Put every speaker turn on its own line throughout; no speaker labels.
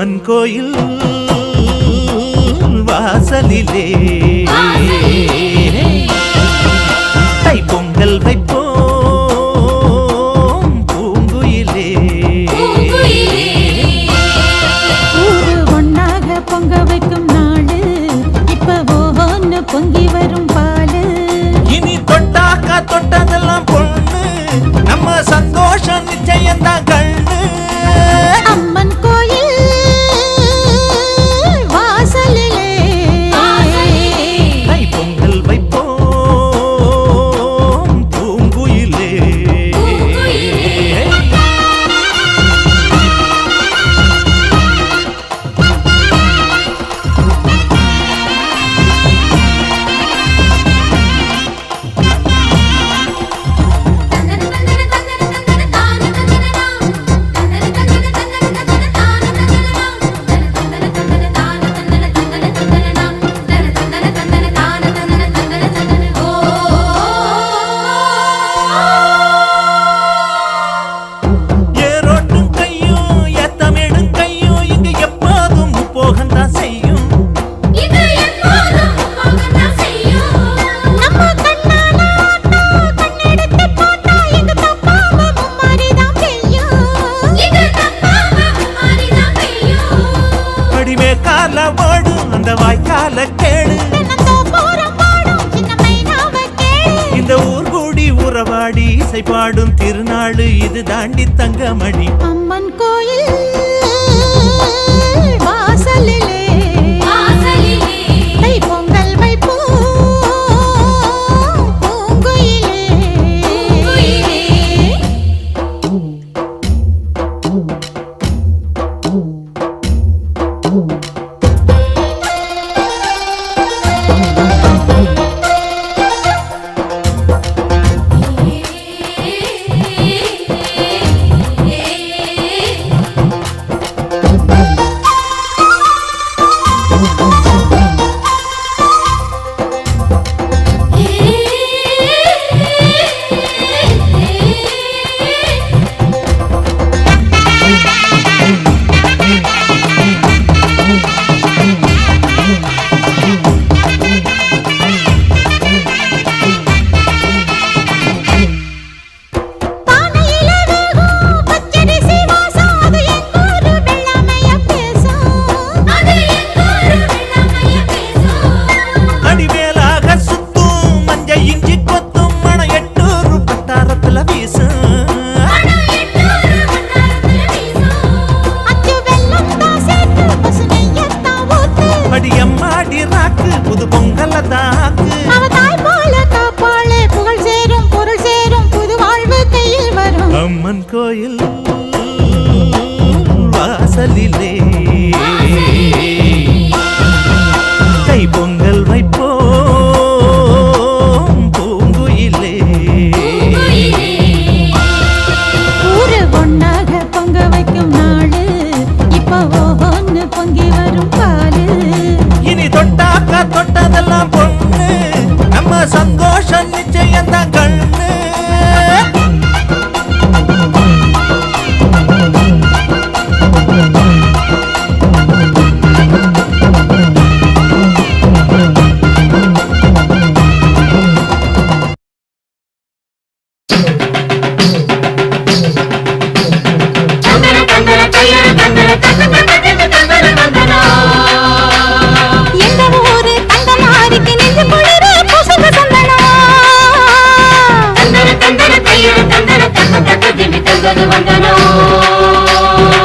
அம்மன் கோயில் வாசலிலே தைப்பொங்கல் வைப்போம் பூங்குயிலே.
ஊரு ஒன்னாக பொங்க வைக்கும் நாடு இப்ப ஒவ்வொன்னு பொங்கி வரும் பாலு.
இனி தொட்டாக்கா தொட்டதெல்லாம் பொண்ணு நம்ம சந்தோஷம் நிச்சயம்தான் கண்ணு.
அம்மன் கோயில் வாசலிலே
தைப்பொங்கல் வைப்போம் பூங்குயிலே. அந்த வாய்க்கால கேளு இந்த ஊர் கூடி உறவாடி இசை பாடும் திருநாடு இது தாண்டி தங்கமணி.
அம்மன் கோயில் வாசலிலே தைப்பொங்கல் வைப்போம் பூங்குயிலே. புது பொங்கல் புகழ் சேரும் பொருள் சேரும் புது வாழ்வு கையில் வரும். அம்மன் கோயில் வாசலிலே தைப்பொங்கல் வைப்போம் பூங்குயிலே. ஊரு ஒன்னாக பொங்க வைக்கும் நாடு இப்ப ஒவ்வொன்னு பொங்கி வரும் பாலு.
இனி தொட்டாக்கா தொட்டதெல்லாம் பொண்ணு நம்ம சந்தோஷம் நிச்சயம்தான் கண்ணு.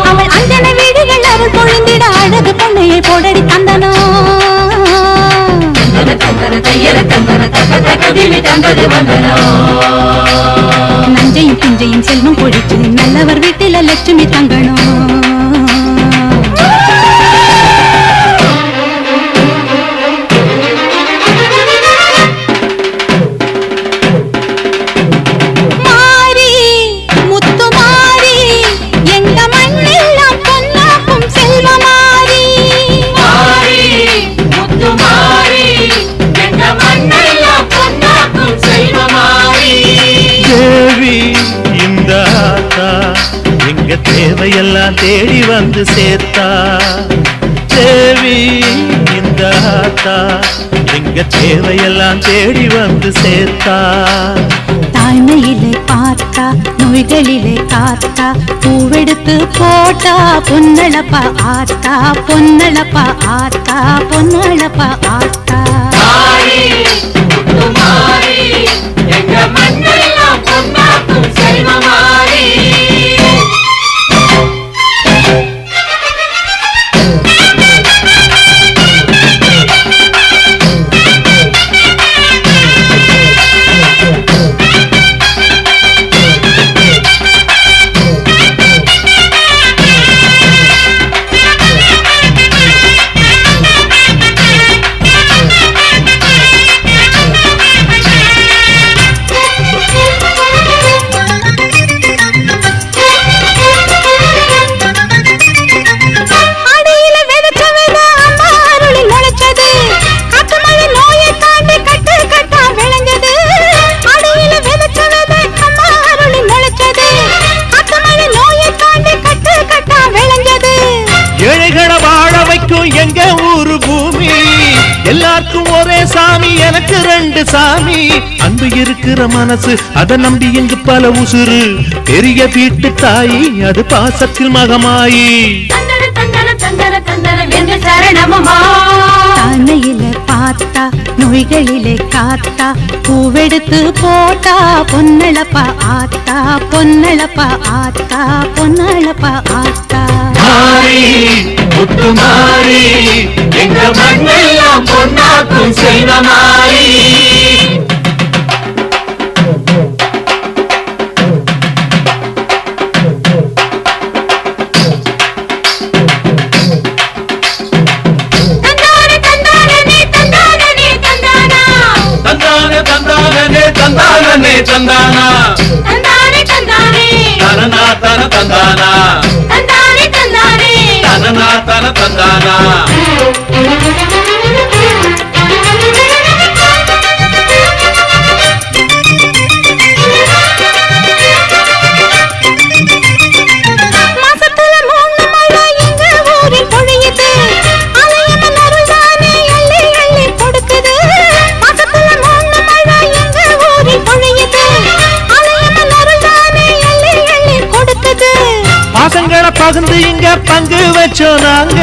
அவள் அஞ்சன வீடுகள் அருள் பொழிந்திட அழகு பொண்ணையை போடடி தந்தனோ. நஞ்சையும் பிஞ்சையும் செல்வம் பொழிச்சு நல்லவர் வீட்டில லட்சுமி தங்கணும்.
எங்க எங்க தேவையெல்லாம் தேடி வந்து சேர்த்தா தேவி இந்த ஆத்தா எங்க தேவையெல்லாம் தேடி வந்து சேர்த்தா
தாய்மையிலே பார்த்தா நோய்களிலே காத்தா பூவெடுத்து போட்டா பொன்னழப்பா ஆத்தா பொன்னழப்பா ஆத்தா பொன்னழப்பா ஆத்தா
எங்க மண்ணெல்லாம் பொன்னாக்கும் செல்வமாரி
எங்க ஊரு பூமி எல்லாருக்கும் ஒரே சாமி எனக்கு ரெண்டு சாமி அன்பு இருக்கிற மனசு அதை நம்பி இங்கு பல உசுறு பெரிய வீட்டு தாயி அது பாசத்தில் மகமாயி
தாய்மையிலே பார்த்தா நோய்களிலே காத்தா பூவெடுத்து போட்டா பொன்னழப்பா ஆத்தா பொன்னழப்பா ஆத்தா பொன்னழப்பா ஆத்தா
முத்து மாறி எங்க மண்ணெல்லாம் பொன்னாக்கும் செல்வமாரி தந்தானே தந்தானா தனனா தன தந்தானா தனனா தன தந்தானா
பாசங்களை பகிர்ந்து இங்க பங்கு வச்சோம் நாங்க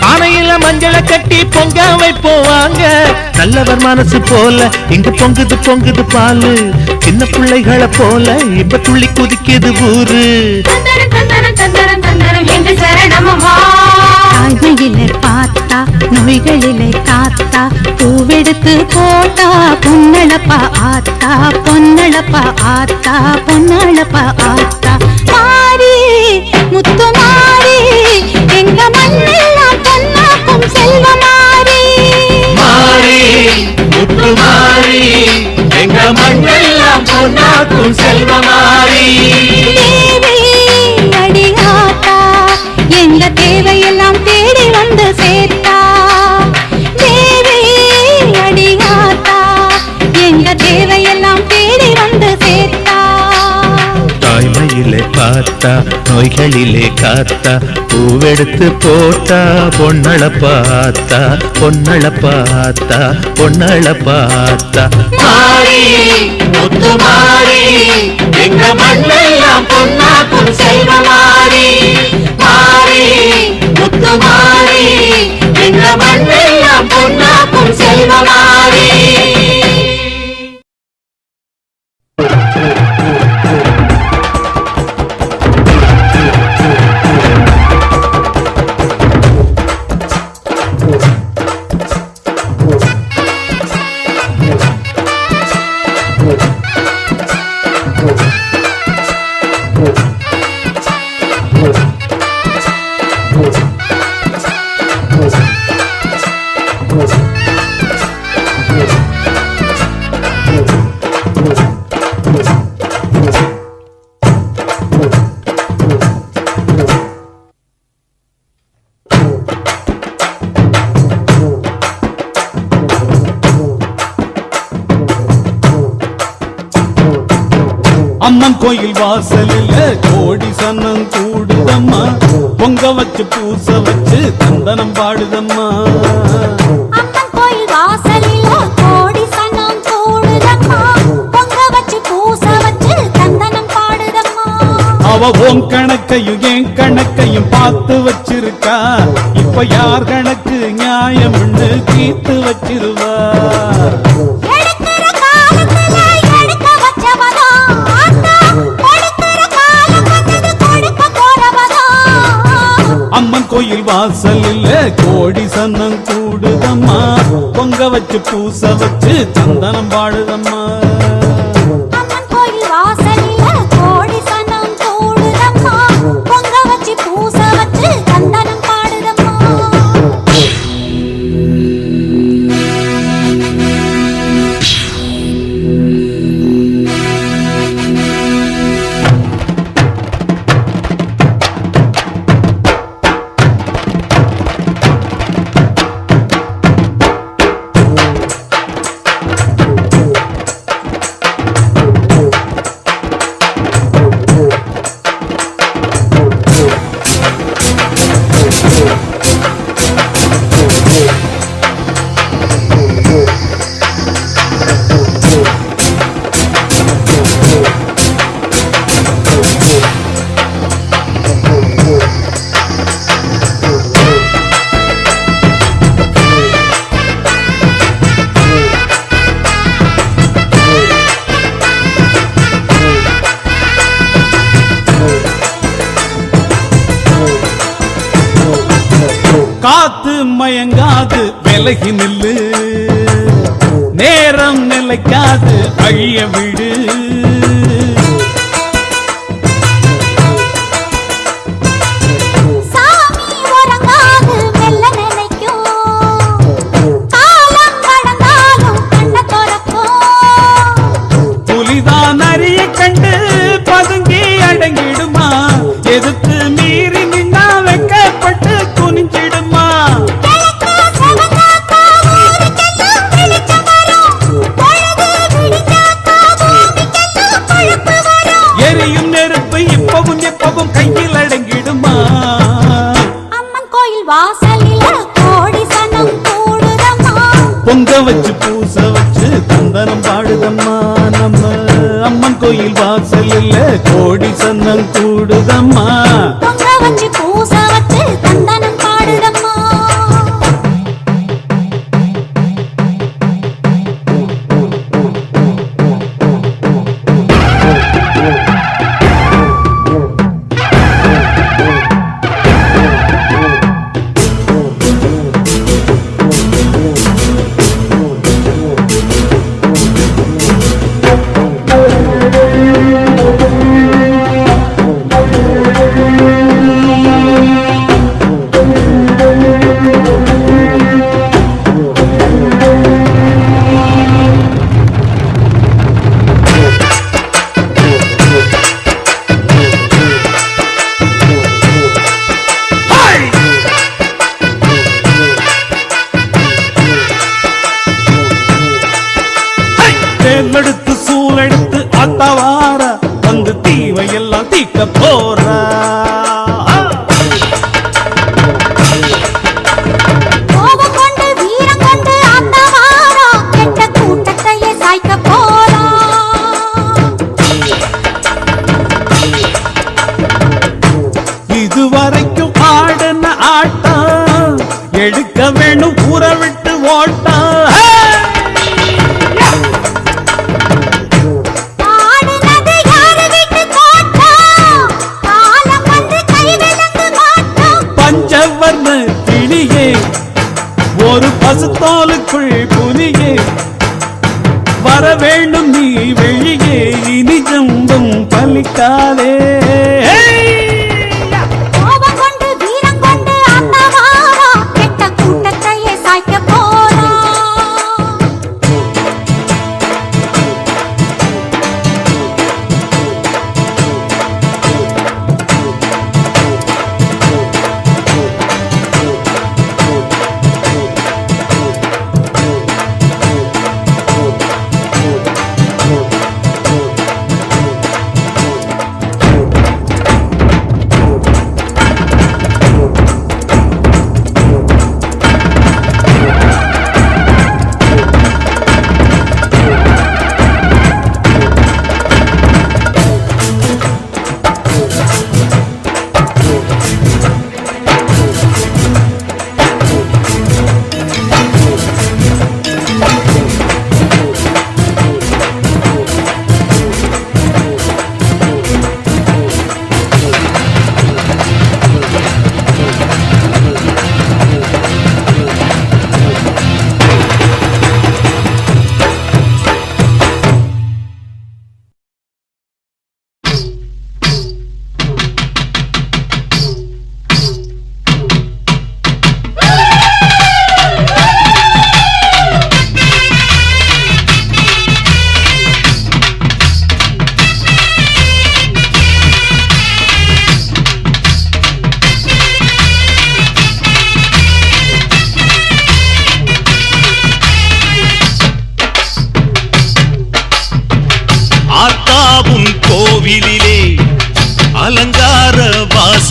பானையில மஞ்சளை கட்டி பொங்க வைப்போம் வாங்க நல்லவர் மனசு போல இங்க பொங்குது பொங்குது பாலு சின்ன பிள்ளைகளை போல இப்ப துள்ளி குதிக்குது ஊரு
தாய்மையிலே பார்த்தா நோய்களிலே காத்தா பூவெடுத்து போட்டா பொன்னழப்பா ஆத்தா பொன்னழப்பா ஆத்தா பொன்னழப்பா ஆத்தா மாறி முத்து மாறி எங்க மண்ணெல்லாம் பொன்னாக்கும் செல்வமாரி
மாறி முத்து மாறி எங்க மண்ணெல்லாம் பொன்னாக்கும் செல்வமாரி
தேவி அடியாத்தா எங்க தேவையெல்லாம் தேடி வந்து சேர்த்தா தேவி அடியாத்தா எங்க தேவையெல்லாம் தேடி வந்து சேர்த்தா
தாய்மையிலே பார்த்தா நோய்களிலே காத்தா பூவெடுத்து போட்டா பொன்னழப்பாத்தா பொன்னழப்பாத்தா பொன்னழப்பாத்தா
மாறி முத்து மாறி எங்க மண்ணெல்லாம் பொன்னாக்கும் செல்வமாரி மாறி முத்து மாறி எங்க மண்ணெல்லாம் பொன்னாக்கும் செல்வமாரி
அம்மன் கோயில் வாசலில் கோடி சன்னம் பொங்க வச்சு பூச வச்சு தந்தனம் பாடுதம்மா.
அம்மன் கோயில் வாசலில கோடி சனம் கூடுதம்மா, பொங்க வச்சு பூச வச்சு தந்தனம் பாடுதம்மா.
அவ உன் கணக்கையும் என் கணக்கையும் பார்த்து வச்சிருக்கா, இப்ப யார் கணக்கு நியாயம்னு தீர்த்து வச்சிருவா.
எடுக்கிற காலத்துல எடுக்க வச்சவதா, ஆத்தா கொடுக்கிற காலம் வந்தது கொடுக்க போறவதா.
அம்மன் கோயில் வாசலில் கோடி சன்னம் கூடுதம்மா, பொங்க வச்சு பூச வச்சு சந்தனம் பாடுதம்மா.
அம்மன் கோயில் வாசலில கோடி சனம் கூடுதம்மா, பொங்க வச்சு பூச வச்சு தந்தனம் பாடுதம்மா.
காத்து மயங்காது விலகி நில்லு, நேரம் நிலைக்காது அழிய விடு.
சாமி உறங்காது மெல்ல நினைக்கும், காலம் கடந்தாலும் கண்ண திறக்கும்.
புலிதான் அரிய கண்டு பதுங்கி அடங்கிடுமா, எதிர்த்து மீறி நின்னா வெக்கப்பட்டு குனிஞ்சிடுமா.
கிழக்கு செவந்தாக்கா ஊருக்கெல்லாம் வெளிச்சம் வரும், பொழுது விடிஞ்சாக்கா பூமிக்கெல்லாம் கொழுப்பு வரும்.
எரியும் நெருப்பு இப்பவும் எப்பவும் கையில் அடங்கிடுமா.
அம்மன் கோயில் வாசலில கோடி சனம் கூடுதம்மா,
பொங்க வச்சு பூச வச்சு தந்தனம் பாடுதம்மா. நம்ம அம்மன் கோயில் வாசலில் கோடி சன்னம் கூடுதம்மா.
பொங்க வச்சு பூச வச்சு தந்தனம் பாடுதம்மா.
தேர்ந்தெடுத்து சூழெடுத்து அத்தவார வந்து தீவையெல்லாம் தீக்க போறா.
கோபம் கொண்டு வீரம் கொண்டு ஆத்தவாரா, கெட்ட கூட்டத்தையே சாய்க்க போறா.
இதுவரைக்கும் ஆடின ஆட்டம் எடுக்க வேணும் ஊற விட்டு ஓட்டம்.
ஆடுனது யாரு வீட்டு தோட்டம், காலம் வந்து கைவிலங்கு மாட்டோம்.
பஞ்சவர்ண கிளியே ஒரு பசுத்தோலுக்குள் புலியே, வர வேண்டும் நீ வெளியே, இனி ஜம்பம் பலிக்காதே.
கோபம் கொண்டு வீரம் கொண்டு ஆத்தவாரா, கெட்ட கூட்டத்தையே சாய்க்க போறா.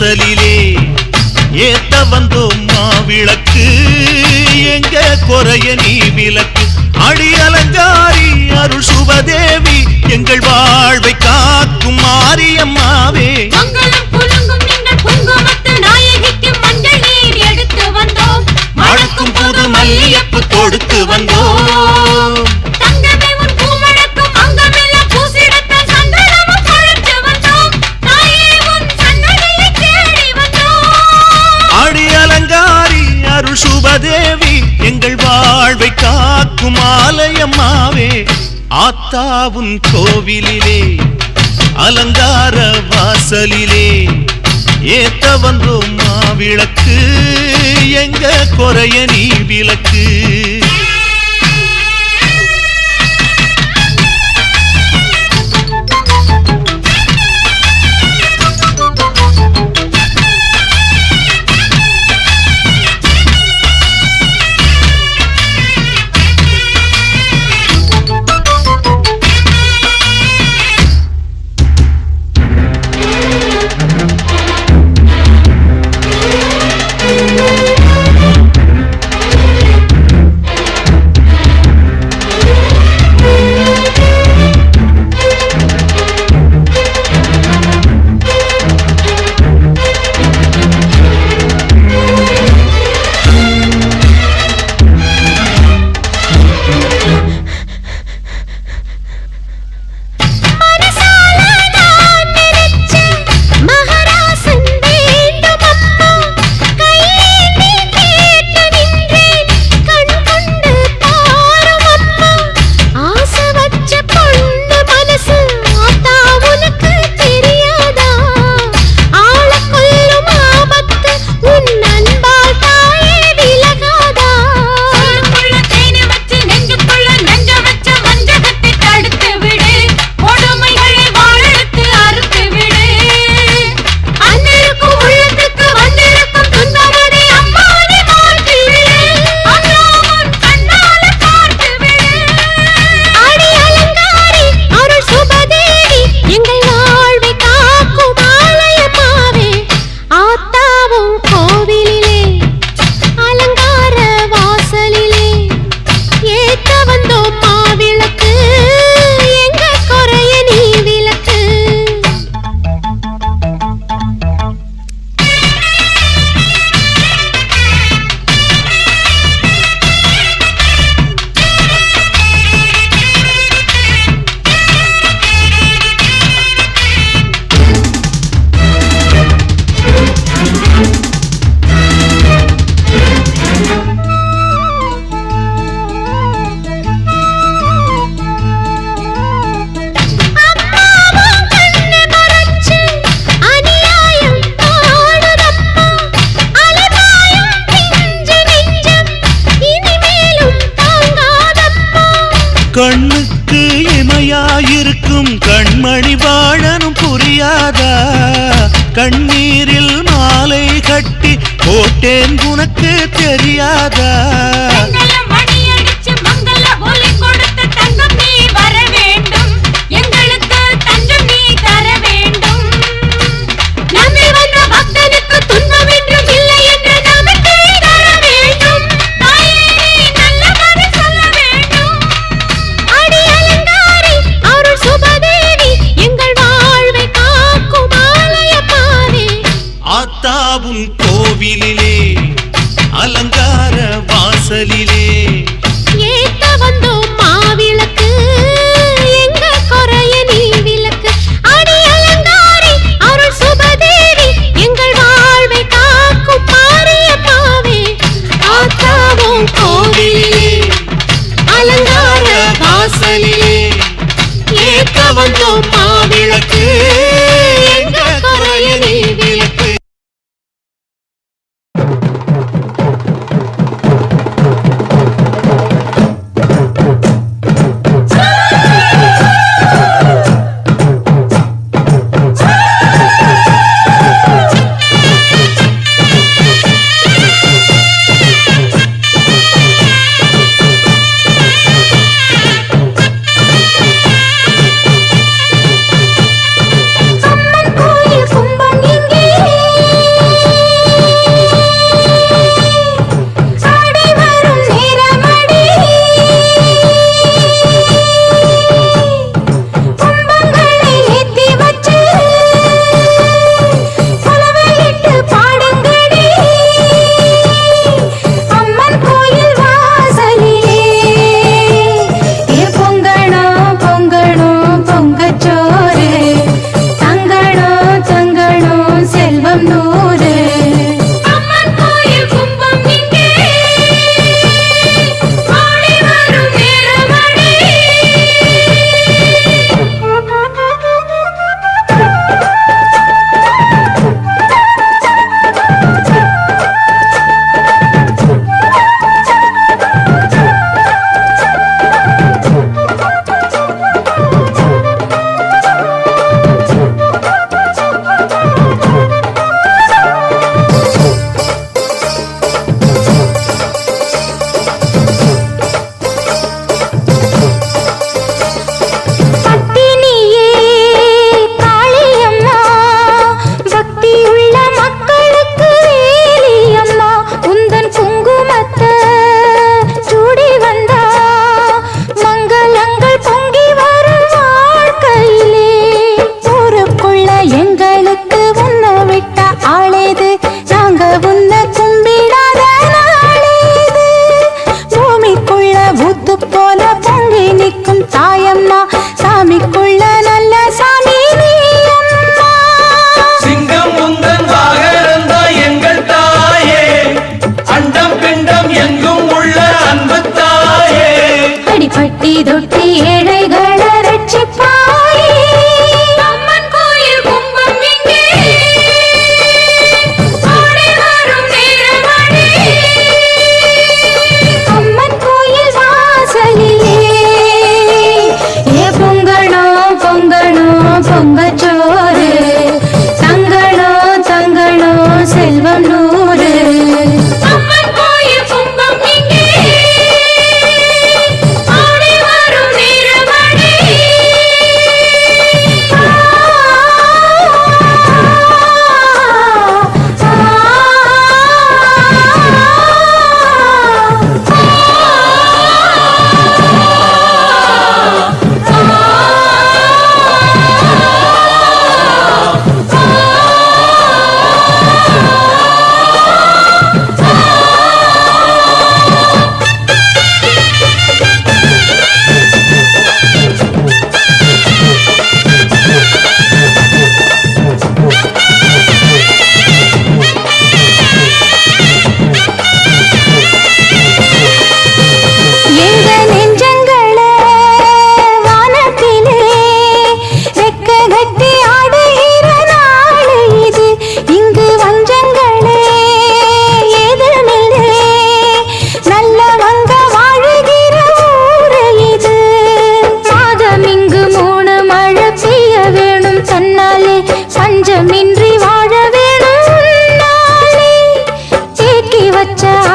வாசலிலே ஏத்த வந்தோம் மாவிளக்கு எங்க குறைய நீ விளக்கு அடி அலங்காரி அருள் சுபதேவி எங்கள் வாழ்வை காக்கும் மாரியம்மாவே
மங்களம் குலுங்கும் எங்கள் குங்குமத்து நாயகிக்கு மஞ்சள் நீர் எடுத்து வந்தோம் மணக்கும் புது மல்லியப்பு தொடுத்து வந்தோம் தங்கமே உன் பூமணக்கும் அங்கமெல்லாம் பூசிடத்தான் சந்தனமும் பழித்து வந்தோம் தாயே உன் சன்னதியை தேடி வந்தோம்
அடி அலங்காரி அருள் சுபதேவி எங்கள் வாழ்வை காக்கும் ஆலயம்மாவே ஆத்தாவுன் கோவிலிலே அலங்கார வாசலிலே ஏத்த வந்தோம் மாவிளக்கு எங்க குறைய நீ விளக்கு கண்ணுக்கு இமையாயிருக்கும் கண்மணி வாழனும் புரியாதா கண்ணீரில் மாலை கட்டி போட்டேன் உனக்கு தெரியாதா ஆத்தாவும் கோவிலிலே அலங்கார வாசலிலே
ஏத்த வந்தோம் மாவிளக்கு எங்க குறைய நீ விளக்கு அடி அலங்காரி அருள் சுபதேவி எங்கள் வாழ்வை காக்கும் மாரியம்மாவே ஆத்தாவும் கோவிலிலே அலங்கார வாசலிலே ஏத்த வந்தோம் மாவிளக்கு எங்க குறைய நீ விளக்கு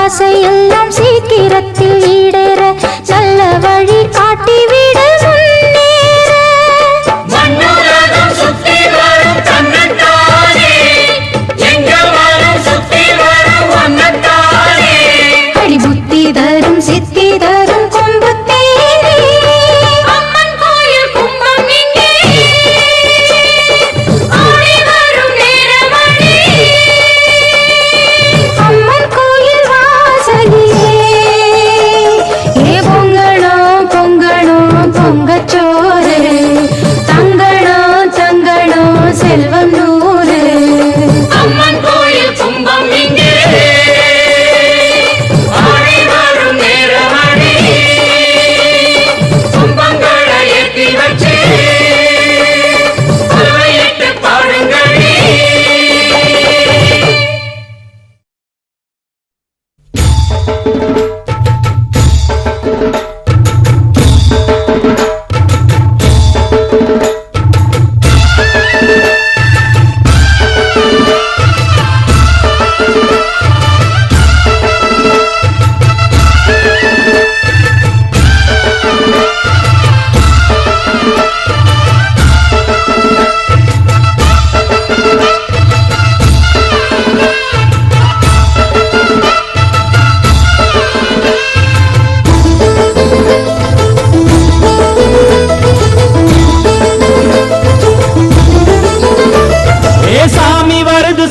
ஆசையெல்லாம் சீக்கிரத்தில் ஈடேற நல்ல வழி காட்டிவிட முன்னேற
மண்ணுலகம் சுத்தி வரும் தன்னைத்தானே, எங்கள் வாழும் சுத்தி வரும் ஒன்னத்தானே.
அடி புத்தி தரும் சித்தி தரும் கொம்பு தேரே
அம்மன் கோயில் கும்பம் இங்கே ஆடி வரும் நேரமணி.
அம்மன் கோயில் வாசலிலே ஏ பொங்கலோ பொங்கலோ பொங்கச்சோறு தங்கடோ தங்கடோ செல்வம் நூறு
அம்மன் கோயில் கும்பம் இங்கே ஆடி வரும் நேரமணி. கும்பங்களை ஏற்றி வச்சு அவையிட்டு பாடுங்களே.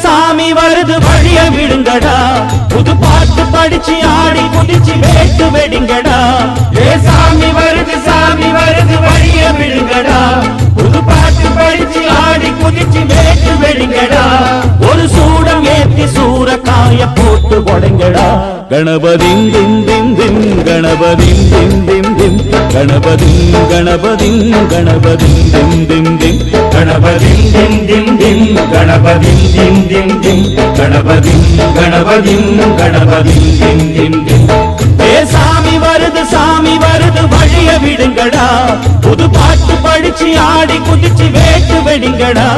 சாமி வருது வழிய விடுங்கடா, புது பாட்டு படிச்சு ஆடி குதிச்சு வேட்டு வெடிங்கடா. ஏ சாமி வருது வழிய விடுங்கடா, புது பாட்டு படிச்சு ஆடி குதிச்சு வேட்டு வெடிங்கடா. ஒரு சூடம் ஏத்தி சூரக்காய போட்டு உடைங்கடா. கணபதிம் திம் திம் திம் கணபதிம் திம் திம் திம் கணபதிம் கணபதிம் கணபதிம் திம் திம் திம் கணபதிம் திம் திம் திம் கணபதிம் திம் திம் திம் கணபதிம் கணபதிம் கணபதிம் திம் திம் திம். ஏ சாமி வருது வழிய விடுங்கடா, புது பாட்டு படிச்சு ஆடி குதிச்சு வேட்டு வெடிங்கடா.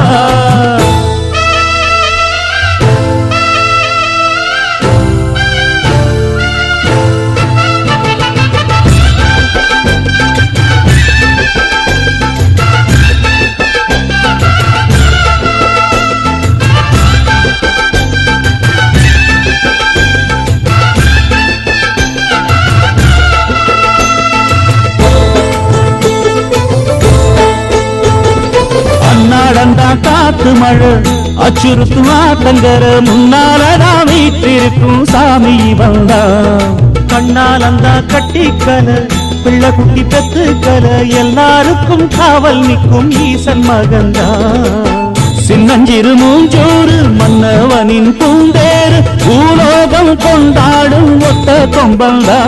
நடந்தா காத்து மழை அச்சுறுத்து ஆட்டங்கர முன்னாலதான் வீட்டிருக்கும் சாமி வந்தா. கண்ணால் அந்த கட்டிக்கல பிள்ளை குட்டி பெத்துக்கல எல்லாருக்கும் காவல் நிற்கும் ஈசன் மகந்தா. சின்னஞ்சிறு மூஞ்சோறு மன்னவனின் பூந்தேறு பூலோகம் கொண்டாடும் ஒத்த கொம்பந்தா.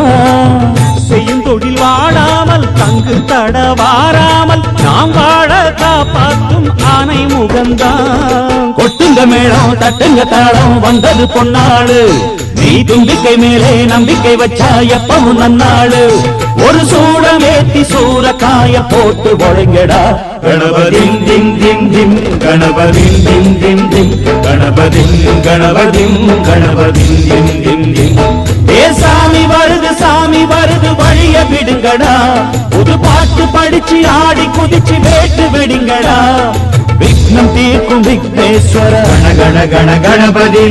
செய்யும் தொழில் வாடாமல் தங்கு தட வாராமல் நாம் வாழ காப்பாற்றும் ஆனை முகந்தான். கொட்டுங்க மேளம் தட்டுங்க தாளம் வந்தது பொன்னாடு, நீ தும்பிக்கை மேலே நம்பிக்கை வச்சா எப்பவும் நன்னாடு. ஒரு சூடம் ஏத்தி சூரக்காய போட்டு ஒழுங்கடா. கணபதிம் திம் திம் திம் கணபதிம் திம் திம் திம் கணபதிம் கணபதிம் கணபதிம் திம் திம் திம். ஏ சாமி வருது வழிய விடுங்கடா, புது பாட்டு படிச்சு ஆடி குதிச்சு வேட்டு வெடிங்கடா. விக்னம் தீர்க்கும் விக்னேஸ்வர கண கண கணபதி,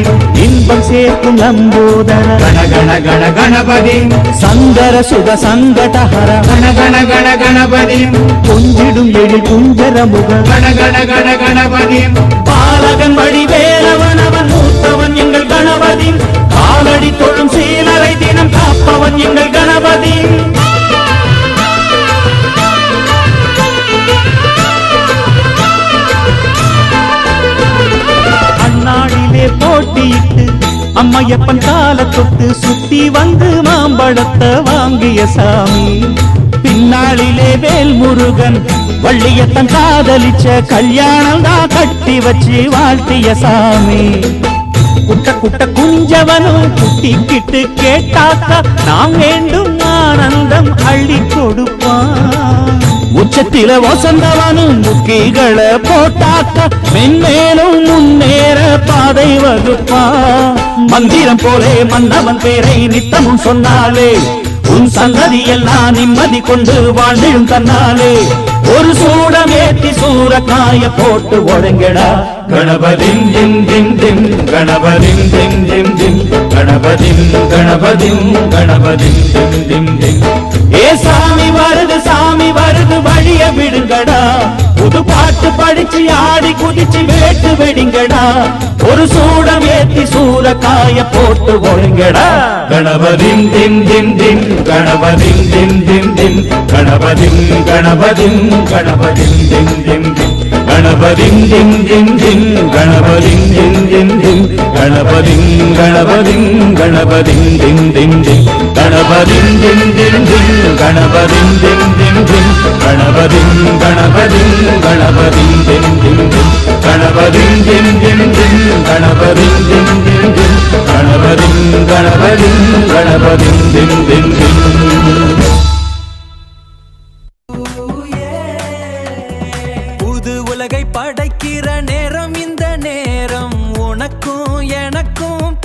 இன்பம் சேர்க்கும் லம்போதர கண கண கணபதி, சந்தர சுக சங்கடஹர கண கண கணபதி, கொஞ்சிடும் எழில் குஞ்சர முக கண கணபதி. பாலகன் வடிவேலவன் அவன் மூத்தவன் எங்கள் கணபதி, காலடி தொழும் சீலரை தினம் காப்பவன் எங்கள் கணபதி. அந்நாளிலே போட்டியிட்டு அம்மையப்பன் கால தொட்டு சுத்தி வந்து மாம்பழத்தை வாங்கிய சாமி. பின்னாளிலே வேல் முருகன் வள்ளியத்தன் காதலிச்ச கல்யாணம் தான் கட்டி வச்சு வாழ்த்திய சாமி. குட்ட குட்ட குஞ்சவனும் குட்டிக்கிட்டு கேட்டாக்கா நாம் வேண்டும் ஆனந்தம் அள்ளி கொடுப்பான். உச்சத்தில வசந்தவனும் முக்கிகளை போட்டாக்க மென்மேலும் முன்னேற பாதை வகுப்பான்.
மந்திரம் போலே மன்னவன் பேரை நித்தமும் சொன்னாலே உன் சந்ததி எல்லாம் நிம்மதி கொண்டு வாழ்ந்திடும் தன்னாலே ஒரு சூடமேத்தி சூரக்காய போட்டு ஒழுங்கடா கணபதிம் திம் திம் திம் கணபதிம் திம் திம் திம் கணபதிம் கணபதிம் கணபதிம் திம் திம் திம் ஏ சாமி வருது வழிய விடுங்கடா புது பாட்டு படிச்சு ஆடி குதிச்சு வேட்டு வெடிங்கடா ஒரு சூடம் ஏத்தி சூரக்காய போட்டு ஒழுங்கடா கணபதிம் திம் திம் திம் கணபதிம் திம் திம் திம் கணபதிம் கணபதிம் கணபதிம் திம் திம் திம் கணபதிம் திம் திம் திம் கணபதிம் திம் திம் திம் கணபதிம் கணபதிம் கணபதிம் திம் திம் திம் கணபதிம் திம் திம் திம் கணபதிம் திம் திம் திம் கணபதிம் கணபதிம் கணபதிம் திம் திம் திம் கணபதிம் திம் திம் திம் கணபதிம் திம் திம் திம் கணபதிம் கணபதிம் கணபதிம் திம் திம் திம்
புது உலகை படைக்கிற நேரம் இந்த நேரம் உனக்கும் எனக்கும்